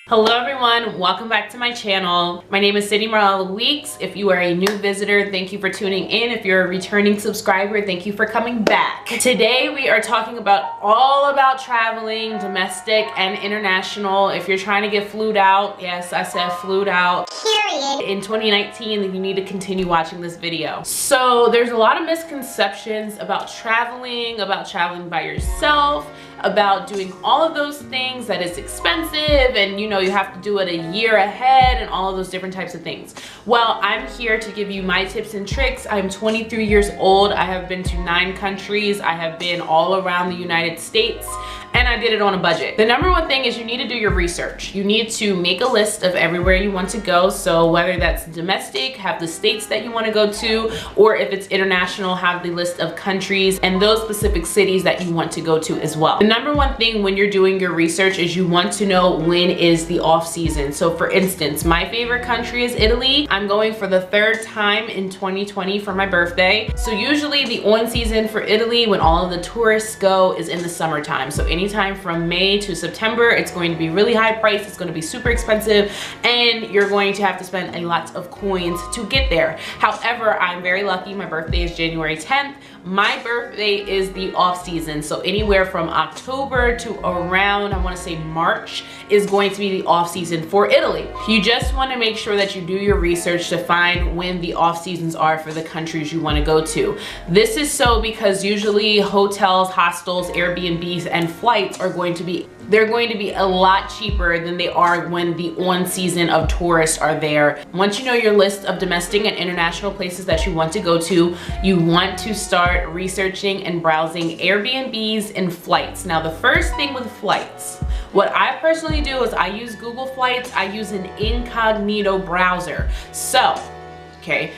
Hello everyone, welcome back to my channel. My name is Sydney Morella Weeks. If you are a new visitor, thank you for tuning in. If you're a returning subscriber, thank you for coming back. Today we are talking all about traveling, domestic and international. If you're trying to get flued out, yes, I said flued out, period, in 2019, then you need to continue watching this video. So there's a lot of misconceptions about traveling by yourself, about doing all of those things, that it's expensive and you have to do it a year ahead and all of those different types of things. Well, I'm here to give you my tips and tricks. I'm 23 years old. I have been to 9 countries. I have been all around the United States, and I did it on a budget. The number one thing is you need to do your research. You need to make a list of everywhere you want to go. So whether that's domestic, have the states that you want to go to, or if it's international, have the list of countries and those specific cities that you want to go to as well. The number one thing when you're doing your research is you want to know when is the off season. So for instance, my favorite country is Italy. I'm going for the 3rd time in 2020 for my birthday. So usually the on season for Italy, when all of the tourists go, is in the summertime. So anytime from May to September, it's going to be really high price, it's going to be super expensive, and you're going to have to spend a lot of coins to get there. However, I'm very lucky. My birthday is January 10th. My birthday is the off season, so anywhere from October to around, I want to say March, is going to be the off season for Italy. You just want to make sure that you do your research to find when the off seasons are for the countries you want to go to. This is so because usually hotels, hostels, Airbnbs, and flights are going to be a lot cheaper than they are when the on season of tourists are there. Once you know your list of domestic and international places that you want to go to, you want to start researching and browsing Airbnbs and flights. Now, the first thing with flights, what I personally do is I use Google Flights. I use an incognito browser. So, okay,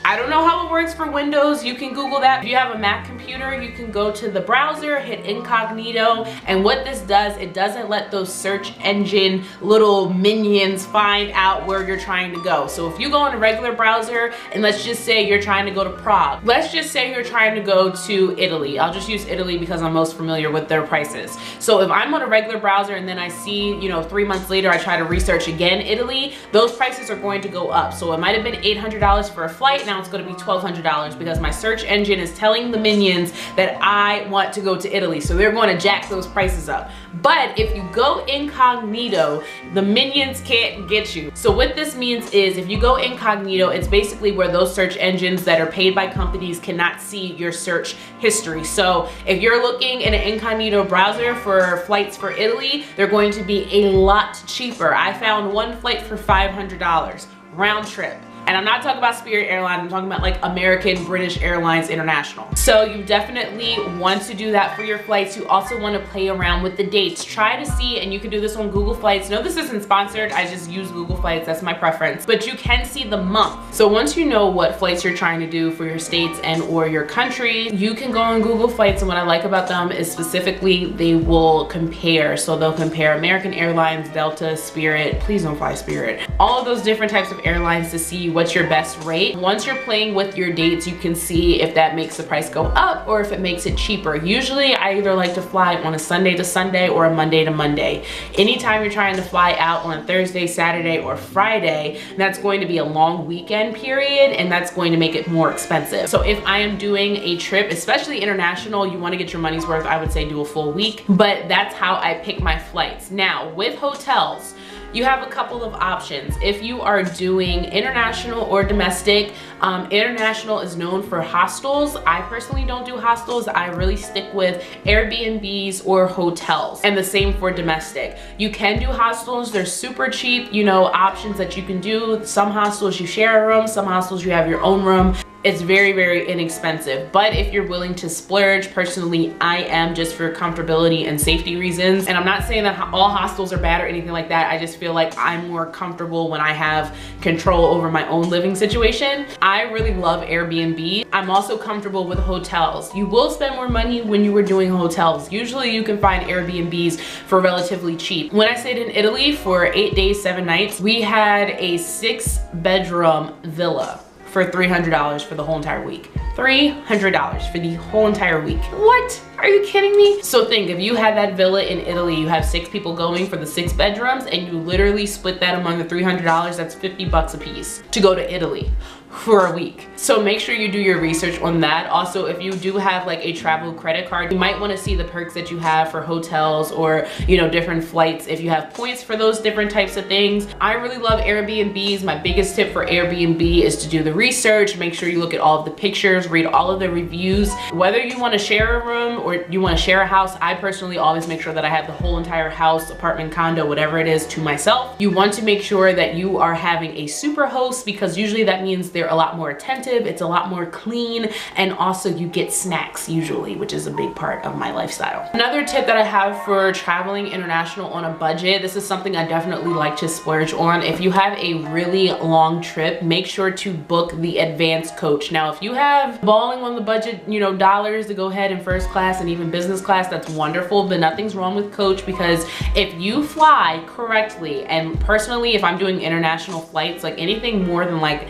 I don't know how it works for Windows. You can Google that. If you have a Mac computer, you can go to the browser, hit incognito, and what this does, it doesn't let those search engine little minions find out where you're trying to go. So if you go on a regular browser, and let's just say you're trying to go to Prague. Let's just say you're trying to go to Italy. I'll just use Italy because I'm most familiar with their prices. So if I'm on a regular browser and then I see, 3 months later, I try to research again Italy, those prices are going to go up. So it might have been $800 for a flight. Now it's going to be $1,200 because my search engine is telling the minions that I want to go to Italy. So they're going to jack those prices up. But if you go incognito, the minions can't get you. So what this means is if you go incognito, it's basically where those search engines that are paid by companies cannot see your search history. So if you're looking in an incognito browser for flights for Italy, they're going to be a lot cheaper. I found one flight for $500 round trip. And I'm not talking about Spirit Airlines, I'm talking about like American, British Airlines International. So you definitely want to do that for your flights. You also want to play around with the dates. Try to see, and you can do this on Google Flights. No, this isn't sponsored, I just use Google Flights, that's my preference. But you can see the month. So once you know what flights you're trying to do for your states and or your country, you can go on Google Flights, and what I like about them is specifically they will compare. So they'll compare American Airlines, Delta, Spirit, please don't fly Spirit. All of those different types of airlines to see what's your best rate. Once you're playing with your dates, you can see if that makes the price go up or if it makes it cheaper. Usually I either like to fly on a Sunday to Sunday or a Monday to Monday. Anytime you're trying to fly out on a Thursday, Saturday, or Friday, that's going to be a long weekend period, and that's going to make it more expensive. So if I am doing a trip, especially international, you want to get your money's worth. I would say do a full week, but that's how I pick my flights. Now with hotels, you have a couple of options. If you are doing international or domestic, international is known for hostels. I personally don't do hostels. I really stick with Airbnbs or hotels, and the same for domestic. You can do hostels. They're super cheap, options that you can do. Some hostels you share a room, some hostels you have your own room. It's very, very inexpensive. But if you're willing to splurge, personally, I am, just for comfortability and safety reasons. And I'm not saying that all hostels are bad or anything like that. I just feel like I'm more comfortable when I have control over my own living situation. I really love Airbnb. I'm also comfortable with hotels. You will spend more money when you were doing hotels. Usually you can find Airbnbs for relatively cheap. When I stayed in Italy for 8 days, 7 nights, we had a 6-bedroom villa for $300 for the whole entire week. $300 for the whole entire week. What? Are Are you kidding me? So think, if you had that villa in Italy, you have 6 people going for the 6 bedrooms, and you literally split that among the $300, that's 50 bucks a piece to go to Italy for a week. So make sure you do your research on that. Also, if you do have like a travel credit card, you might want to see the perks that you have for hotels or, you know, different flights if you have points for those different types of things. I really love Airbnbs. My biggest tip for Airbnb is to do the research, make sure you look at all of the pictures, read all of the reviews. Whether you want to share a room or you want to share a house, I personally always make sure that I have the whole entire house, apartment, condo, whatever it is, to myself. You want to make sure that you are having a super host, because usually that means they're a lot more attentive, it's a lot more clean, and also you get snacks usually, which is a big part of my lifestyle. Another tip that I have for traveling international on a budget, this is something I definitely like to splurge on. If you have a really long trip, make sure to book the advanced coach. Now, if you have balling on the budget, you know, dollars to go ahead in first class and even business class, that's wonderful, but nothing's wrong with coach, because if you fly correctly, and personally, if I'm doing international flights, like anything more than like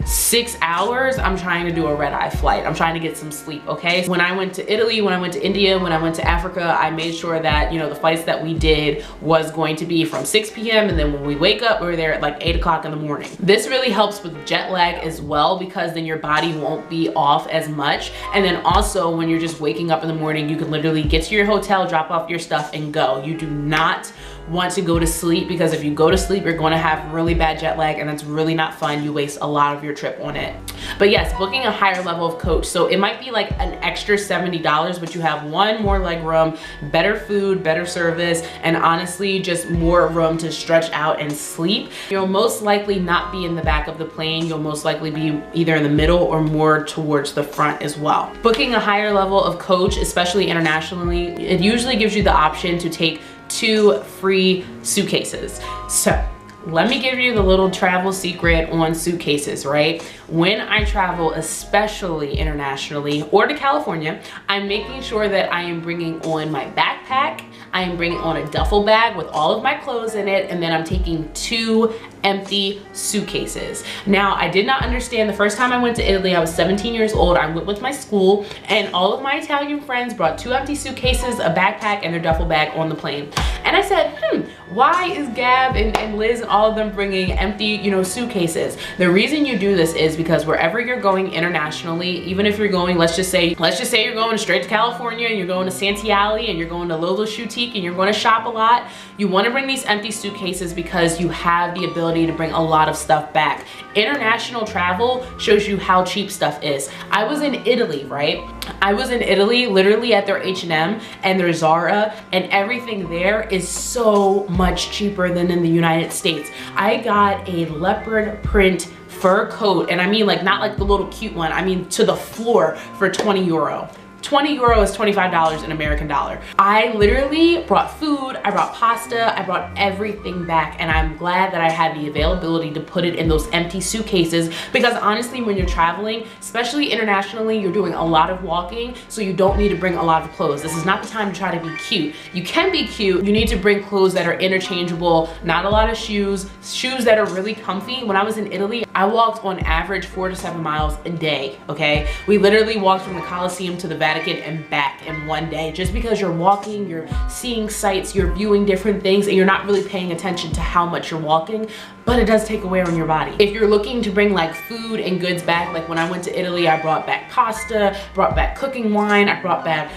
6 hours, I'm trying to do a red-eye flight. I'm trying to get some sleep, okay? When I went to Italy, when I went to India, when I went to Africa, I made sure that, you know, the flights that we did was going to be from 6 p.m. and then when we wake up, we're there at like 8 o'clock in the morning. This really helps with jet lag as well, because then your body won't be off as much. And then also when you're just waking up in the morning, you can literally get to your hotel, drop off your stuff, and go. You do not want to go to sleep, because if you go to sleep, you're going to have really bad jet lag, and that's really not fun. You waste a lot of your trip on it. But yes, booking a higher level of coach. So it might be like an extra $70, but you have one more leg room, better food, better service, and honestly just more room to stretch out and sleep. You'll most likely not be in the back of the plane. You'll most likely be either in the middle or more towards the front as well. Booking a higher level of coach, especially internationally, it usually gives you the option to take 2 free suitcases. So let me give you the little travel secret on suitcases, right? When I travel, especially internationally or to California, I'm making sure that I am bringing on my backpack, I am bringing on a duffel bag with all of my clothes in it, and then I'm taking 2 empty suitcases. Now, I did not understand the first time I went to Italy. I was 17 years old. I went with my school, and all of my Italian friends brought 2 empty suitcases, a backpack, and their duffel bag on the plane. And I said, why is Gab and Liz and all of them bringing empty, you know, suitcases? The reason you do this is because wherever you're going internationally, even if you're going, let's just say you're going straight to California, and you're going to Santiali, and you're going to Lolo's Boutique, and you're going to shop a lot, you want to bring these empty suitcases because you have the ability to bring a lot of stuff back. International travel shows you how cheap stuff is. I was in Italy, right? I was in Italy literally at their H&M and their Zara, and everything there is so much cheaper than in the United States. I got a leopard print fur coat, and I mean like not like the little cute one, I mean to the floor, for 20 euro. 20 euro is $25 in American dollar. I literally brought food, I brought pasta, I brought everything back, and I'm glad that I had the availability to put it in those empty suitcases, because honestly, when you're traveling, especially internationally, you're doing a lot of walking, so you don't need to bring a lot of clothes. This is not the time to try to be cute. You can be cute, you need to bring clothes that are interchangeable, not a lot of shoes that are really comfy. When I was in Italy, I walked on average 4 to 7 miles a day, okay? We literally walked from the Colosseum to the Vatican and back in one day, just because you're walking, you're seeing sights, you're viewing different things, and you're not really paying attention to how much you're walking, but it does take away on your body. If you're looking to bring like food and goods back, like when I went to Italy, I brought back pasta, brought back cooking wine, I brought back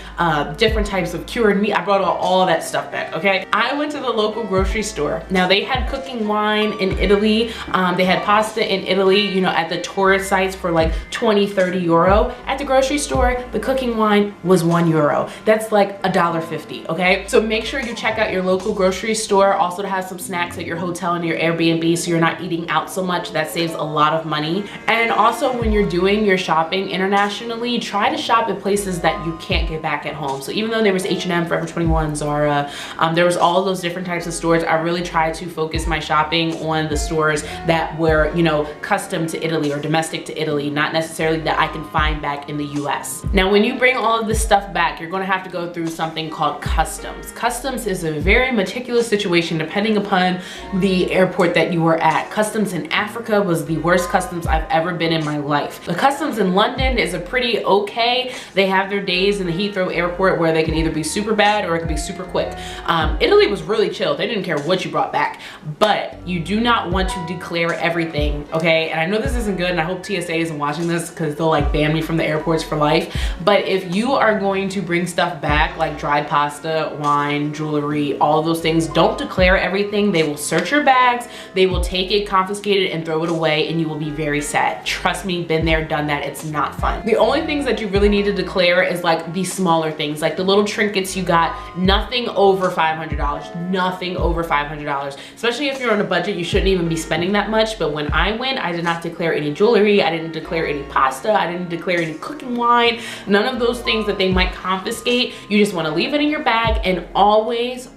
different types of cured meat, I brought all that stuff back, okay? I went to the local grocery store. Now, they had cooking wine in Italy, they had pasta in Italy, you know, at the tourist sites for like 20, 30 euro. At the grocery store, the cooking wine was 1 euro. That's like $1.50, okay? So make sure you check out your local grocery store, also to have some snacks at your hotel and your Airbnb, so you're not eating out so much. That saves a lot of money. And also, when you're doing your shopping internationally, try to shop at places that you can't get back at home. So even though there was H&M, Forever 21, Zara, there was all those different types of stores, I really tried to focus my shopping on the stores that were, you know, custom to Italy or domestic to Italy, not necessarily that I can find back in the US. Now, when you bring bring all of this stuff back, you're gonna have to go through something called customs. Customs is a very meticulous situation depending upon the airport that you are at. Customs in Africa was the worst customs I've ever been in my life. The customs in London is a pretty okay. They have their days in the Heathrow airport where they can either be super bad or it can be super quick. Italy was really chill. They didn't care what you brought back, but you do not want to declare everything, okay? And I know this isn't good, and I hope TSA isn't watching this because they'll like ban me from the airports for life. But if you are going to bring stuff back like dried pasta, wine, jewelry, all of those things, don't declare everything. They will search your bags, they will take it, confiscate it, and throw it away, and you will be very sad. Trust me, been there, done that. It's not fun. The only things that you really need to declare is like the smaller things, like the little trinkets you got. Nothing over $500, nothing over $500. Especially if you're on a budget, you shouldn't even be spending that much. But when I went, I did not declare any jewelry, I didn't declare any pasta, I didn't declare any cooking wine, none of those things that they might confiscate. You just want to leave it in your bag, and always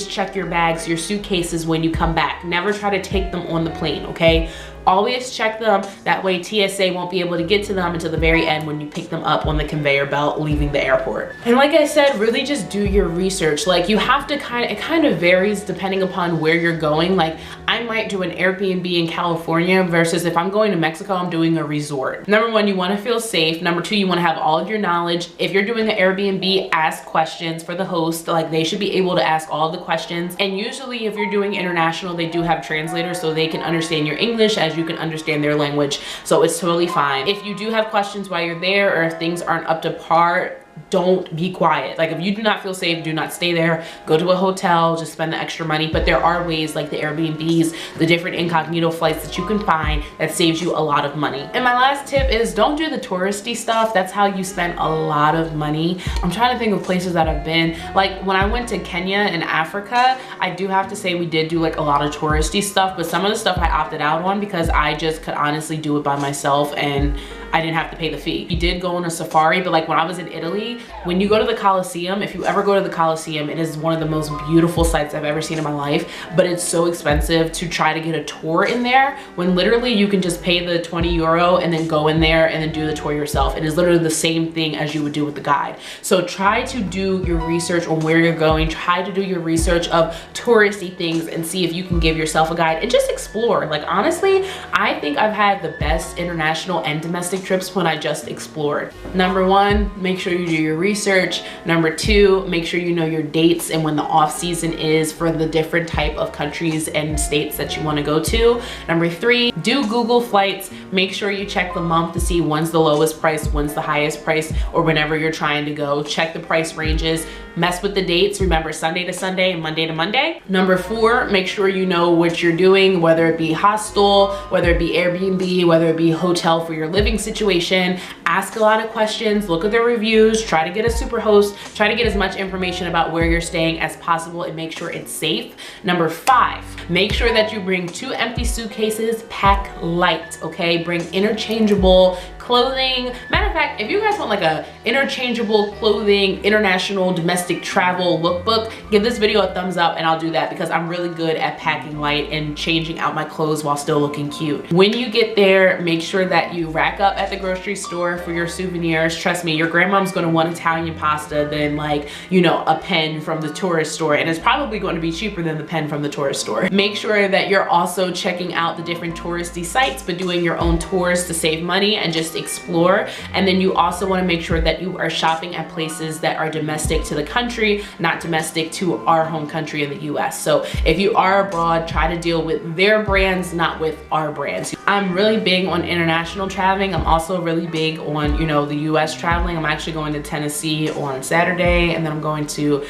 check your bags, your suitcases when you come back. Never try to take them on the plane, okay? Always check them. That way TSA won't be able to get to them until the very end when you pick them up on the conveyor belt leaving the airport. And like I said, really just do your research. Like you have to it kind of varies depending upon where you're going. Like I might do an Airbnb in California versus if I'm going to Mexico, I'm doing a resort. Number one, you want to feel safe. Number two, you want to have all of your knowledge. If you're doing an Airbnb, ask questions for the host. Like they should be able to ask all of the questions. And usually if you're doing international, they do have translators so they can understand your English as you can understand their language. So it's totally fine. If you do have questions while you're there, or if things aren't up to par, don't be quiet. Like if you do not feel safe, do not stay there. Go to a hotel, just spend the extra money. But there are ways like the Airbnbs, the different incognito flights that you can find that saves you a lot of money. And my last tip is don't do the touristy stuff. That's how you spend a lot of money. I'm trying to think of places that I've been. Like when I went to Kenya in Africa, I do have to say we did do like a lot of touristy stuff, but some of the stuff I opted out on because I just could honestly do it by myself and I didn't have to pay the fee. We did go on a safari, but like when I was in Italy, when you go to the Colosseum, if you ever go to the Colosseum, it is one of the most beautiful sights I've ever seen in my life, but it's so expensive to try to get a tour in there when literally you can just pay the 20 euro and then go in there and then do the tour yourself. It is literally the same thing as you would do with the guide. So try to do your research on where you're going, try to do your research of touristy things and see if you can give yourself a guide and just explore. Like honestly, I think I've had the best international and domestic trips when I just explored. Number one, make sure you do your research. Number two, make sure you know your dates and when the off season is for the different type of countries and states that you want to go to. Number three, do Google flights. Make sure you check the month to see when's the lowest price, when's the highest price, or whenever you're trying to go. Check the price ranges. Mess with the dates. Remember Sunday to Sunday and Monday to Monday. Number four, make sure you know what you're doing, whether it be hostel, whether it be Airbnb, whether it be hotel for your living situation. Ask a lot of questions, look at their reviews, try to get a super host, try to get as much information about where you're staying as possible and make sure it's safe. Number five, make sure that you bring 2 empty suitcases, pack light, okay? Bring interchangeable clothing. Matter of fact, if you guys want like a interchangeable clothing, international domestic travel lookbook, give this video a thumbs up and I'll do that because I'm really good at packing light and changing out my clothes while still looking cute. When you get there, make sure that you rack up at the grocery store for your souvenirs. Trust me, your grandmom's gonna want Italian pasta than like, you know, a pen from the tourist store, and it's probably going to be cheaper than the pen from the tourist store. Make sure that you're also checking out the different touristy sites, but doing your own tours to save money and just explore. And then you also want to make sure that you are shopping at places that are domestic to the country, not domestic to our home country in the US. So if you are abroad, try to deal with their brands, not with our brands. I'm really big on international traveling. I'm also really big on, you know, the US traveling. I'm actually going to Tennessee on Saturday, and then I'm going to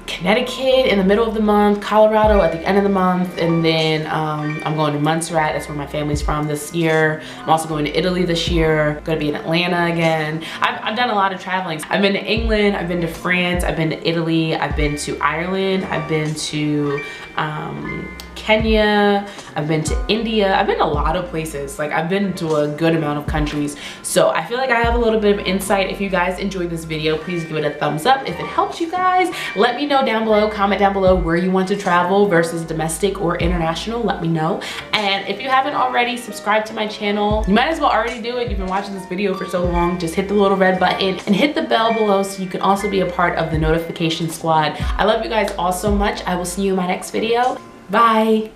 Connecticut in the middle of the month, Colorado at the end of the month, and then I'm going to Montserrat. That's where my family's from this year. I'm also going to Italy this year. I'm gonna be in Atlanta again. I've done a lot of traveling. I've been to England, I've been to France, I've been to Italy, I've been to Ireland, I've been to Kenya, I've been to India, I've been to a lot of places. Like I've been to a good amount of countries. So I feel like I have a little bit of insight. If you guys enjoyed this video, please give it a thumbs up. If it helped you guys, let me know down below, comment down below where you want to travel versus domestic or international, let me know. And if you haven't already, subscribe to my channel. You might as well already do it. You've been watching this video for so long. Just hit the little red button and hit the bell below so you can also be a part of the notification squad. I love you guys all so much. I will see you in my next video. Bye.